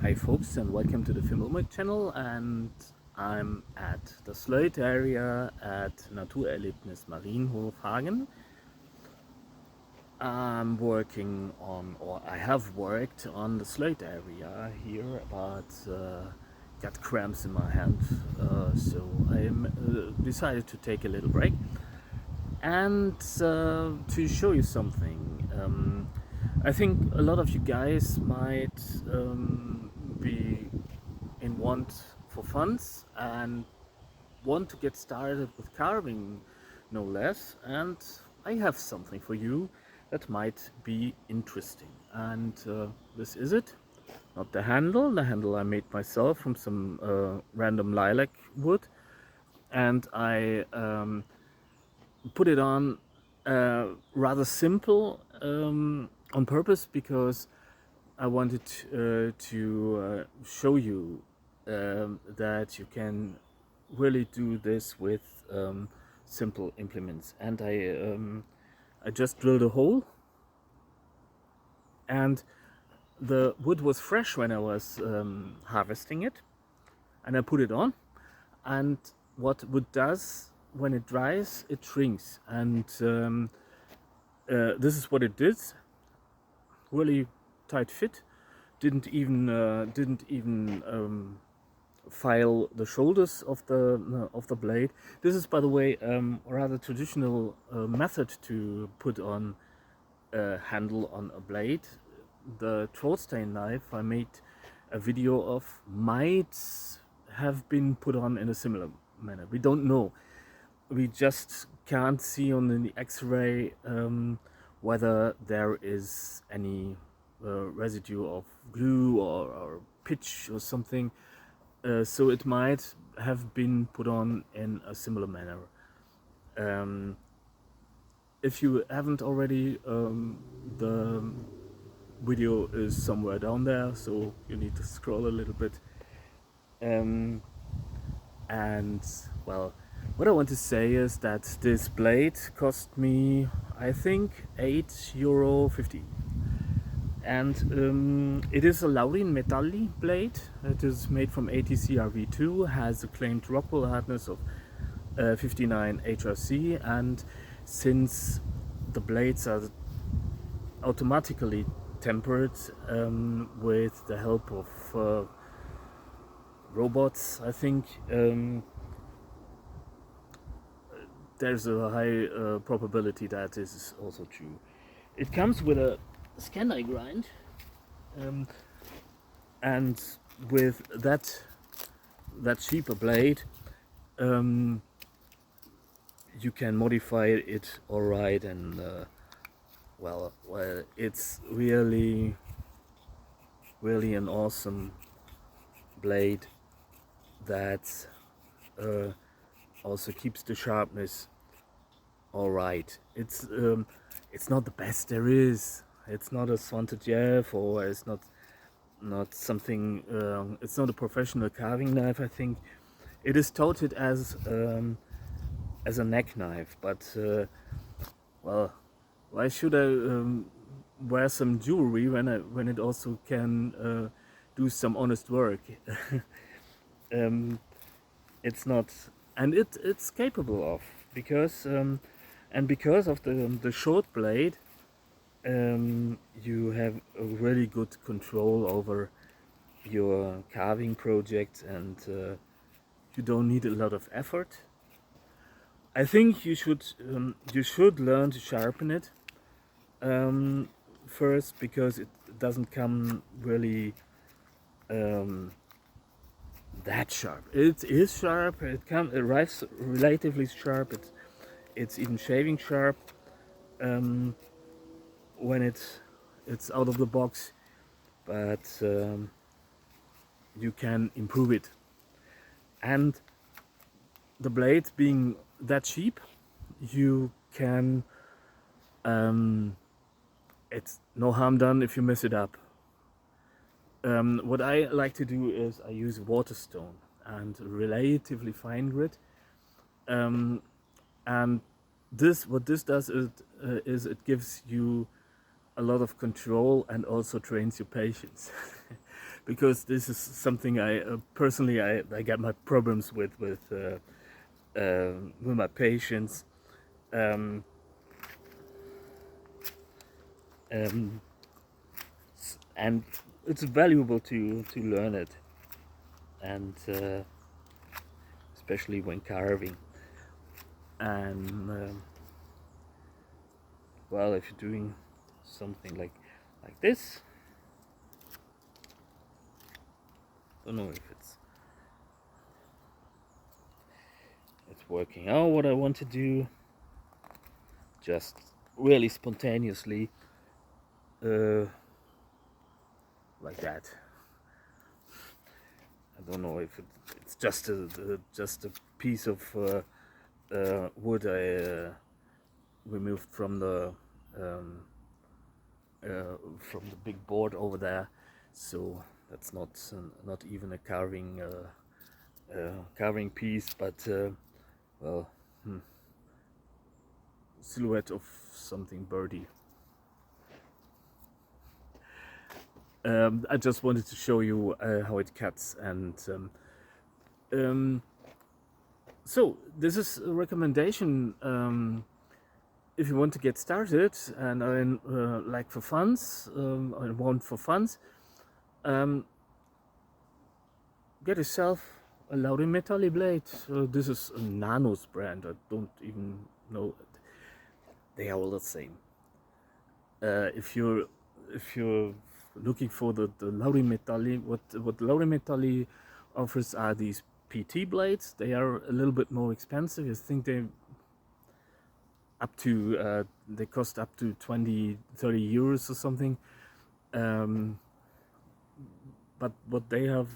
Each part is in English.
Hi folks, and welcome to the Filmomic channel, and I'm at the Slöjd area at Naturerlebnis Marienhof Hagen. I'm working on, or I have worked on the Slöjd area here, but got cramps in my hand, so I decided to take a little break and to show you something. I think a lot of you guys might be in want for funds and want to get started with carving, no less, and I have something for you that might be interesting. And this is it. Not the handle. The handle I made myself from some random lilac wood, and I put it on rather simple on purpose because I wanted to show you that you can really do this with simple implements. And I just drilled a hole, and the wood was fresh when I was harvesting it, and I put it on. And what wood does when it dries, it shrinks, and this is what it did. Really tight fit. Didn't even file the shoulders of the blade. This is, by the way, a rather traditional method to put on a handle on a blade. The Trollstein knife I made a video of might have been put on in a similar manner. We don't know. We just can't see on the X-ray whether there is any residue of glue or pitch or something. So it might have been put on in a similar manner. If you haven't already, the video is somewhere down there, so you need to scroll a little bit. And well, what I want to say is that this blade cost me, I think, €8.50. And it is a Laurin Metalli blade. It is made from ATC RV2, has a claimed Rockwell hardness of 59 HRC, and since the blades are automatically tempered with the help of robots, I think there's a high probability that this is also true. It comes with a Scandi grind, and with that cheaper blade, you can modify it all right, and well, it's really an awesome blade that also keeps the sharpness all right. It's not the best there is. It's not a Swantagef, or it's not something. It's not a professional carving knife. I think it is touted as a neck knife, but well, why should I wear some jewelry when it also can do some honest work? It's not, and it's capable of, because and because of the short blade, you have a really good control over your carving project, and you don't need a lot of effort. I think you should learn to sharpen it first, because it doesn't come really that sharp. It is sharp. It arrives relatively sharp. It's even shaving sharp when it's out of the box, but you can improve it. And the blade being that cheap, you can it's no harm done if you mess it up. What I like to do is I use Waterstone and relatively fine grit, and what this does is it gives you a lot of control and also trains your patience. because this is something I personally I get my problems with my patients. Um, um, and it's valuable to learn it, and especially when carving. And well, if you're doing something like this, I don't know if it's working out what I want to do, just really spontaneously, like that. I don't know if it's just a piece of wood I removed from the big board over there, so that's not even a carving piece, but well, silhouette of something birdie. I just wanted to show you how it cuts, and so this is a recommendation if you want to get started and are like for funds, or want for funds. Get yourself a Lauri Metalli blade. This is a Nanos brand. I don't even know. They are all the same. If you're looking for the Lauri Metalli, what Lauri Metalli offers are these PT blades. They are a little bit more expensive. I think they cost up to 20-30 euros or something. But what they have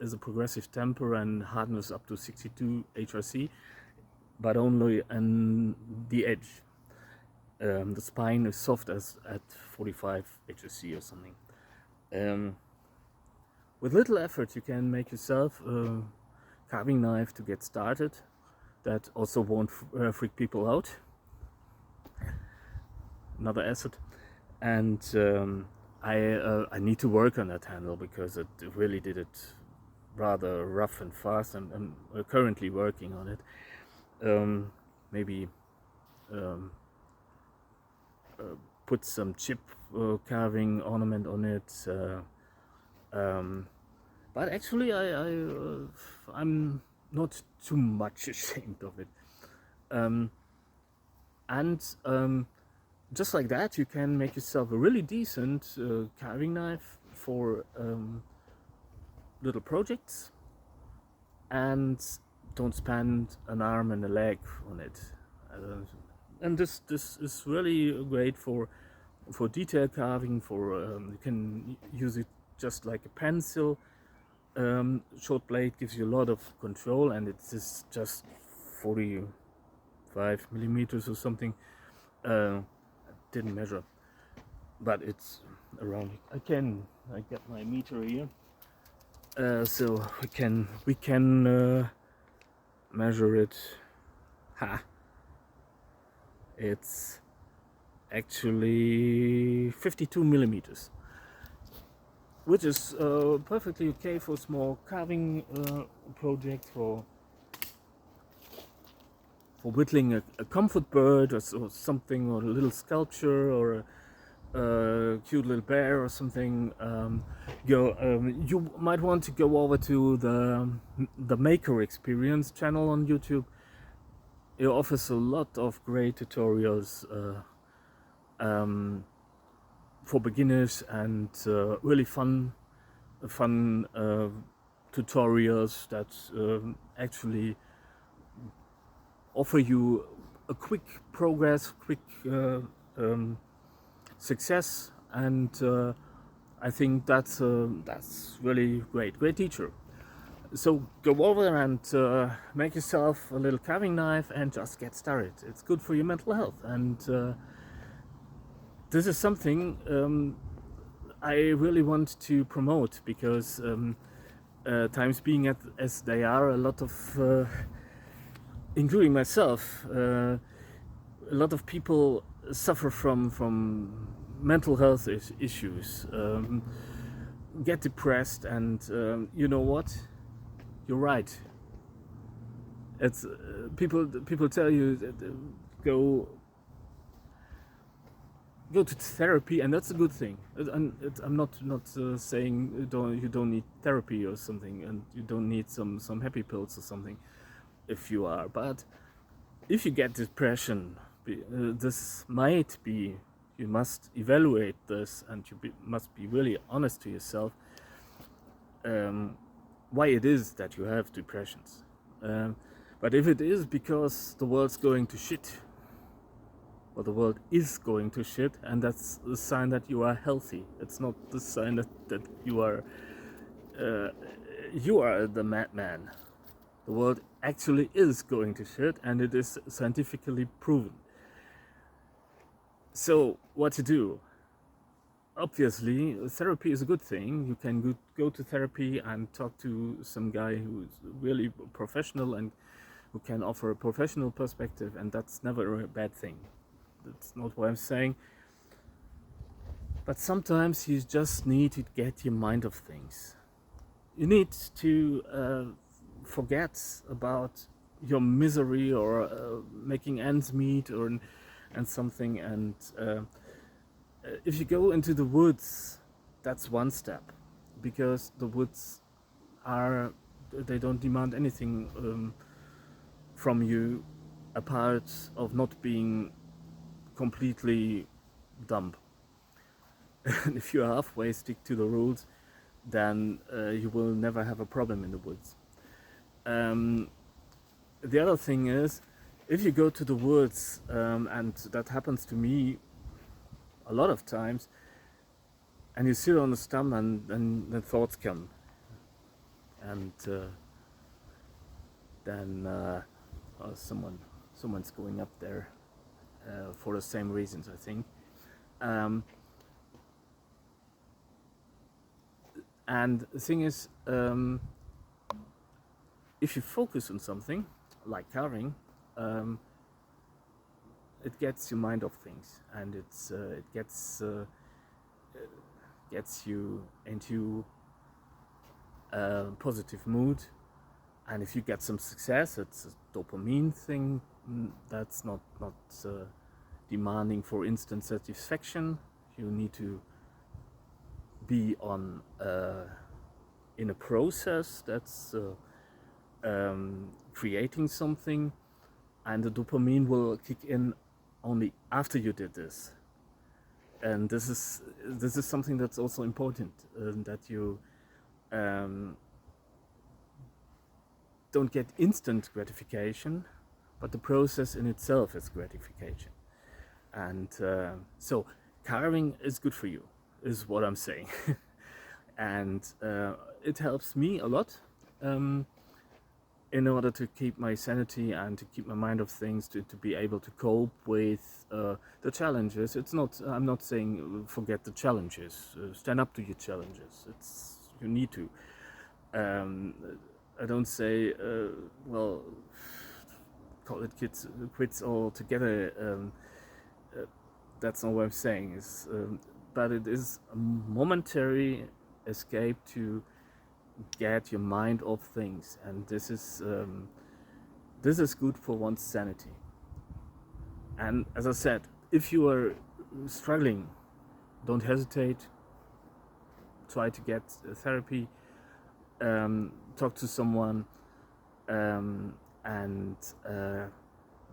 is a progressive temper and hardness up to 62 HRC, but only on the edge. The spine is soft as at 45 HRC or something. With little effort, you can make yourself a carving knife to get started that also won't freak people out. Another asset. And I need to work on that handle because it really did it rather rough and fast, and I'm currently working on it. Maybe put some chip carving ornament on it, but actually I'm not too much ashamed of it, and just like that, you can make yourself a really decent carving knife for little projects, and don't spend an arm and a leg on it. And this is really great for detail carving. You can use it just like a pencil. Short blade gives you a lot of control, and it is just 45 millimeters or something. Didn't measure, but it's around. I get my meter here, so we can measure it. It's actually 52 millimeters, which is perfectly okay for small carving projects, for whittling a comfort bird or something, or a little sculpture, or a cute little bear or something. You might want to go over to the Maker Experience channel on YouTube. It offers a lot of great tutorials for beginners, and really fun tutorials that actually offer you a quick progress, quick success, and I think that's really great teacher. So go over and make yourself a little carving knife and just get started. It's good for your mental health, and this is something I really want to promote, because times being as they are, a lot of including myself, a lot of people suffer from mental health issues. get depressed, and you know what? You're right. It's people tell you that, go to therapy, and that's a good thing. I'm not saying you don't need therapy or something, and you don't need some happy pills or something if you are. But if you get depression, this might be, you must evaluate this, and you must be really honest to yourself why it is that you have depressions. But if it is because the world's going to shit, or the world is going to shit, and that's the sign that you are healthy. It's not the sign that you are the madman. The world actually is going to shit, and it is scientifically proven. So what to do? Obviously, therapy is a good thing. You can go to therapy and talk to some guy who's really professional and who can offer a professional perspective, and that's never a bad thing. That's not what I'm saying. But sometimes you just need to get your mind off things. You need to forget about your misery, or making ends meet, and something. And if you go into the woods, that's one step, because the woods they don't demand anything from you apart of not being completely dumb. And if you halfway stick to the rules, then you will never have a problem in the woods. The other thing is, if you go to the woods, and that happens to me a lot of times, and you sit on the stump, and the thoughts come, and then someone's going up there for the same reasons, I think. And the thing is, if you focus on something like carving, it gets your mind off things, and it gets you into a positive mood. And if you get some success, it's a dopamine thing. That's not demanding for instant satisfaction. You need to be in a process that's creating something, and the dopamine will kick in only after you did this. And this is something that's also important, that you don't get instant gratification, but the process in itself is gratification. And so carving is good for you, is what I'm saying. And it helps me a lot in order to keep my sanity and to keep my mind off things, to be able to cope with the challenges. I'm not saying forget the challenges, stand up to your challenges. You need to. I don't say, well, call it quits altogether. That's not what I'm saying. But it is a momentary escape to get your mind off things, and this is good for one's sanity. And as I said, if you are struggling, don't hesitate. Try to get therapy. Talk to someone,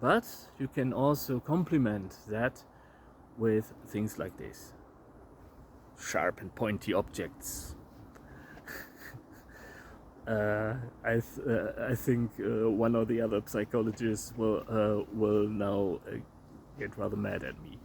but you can also complement that with things like this: sharp and pointy objects. I think one or the other psychologists will now get rather mad at me.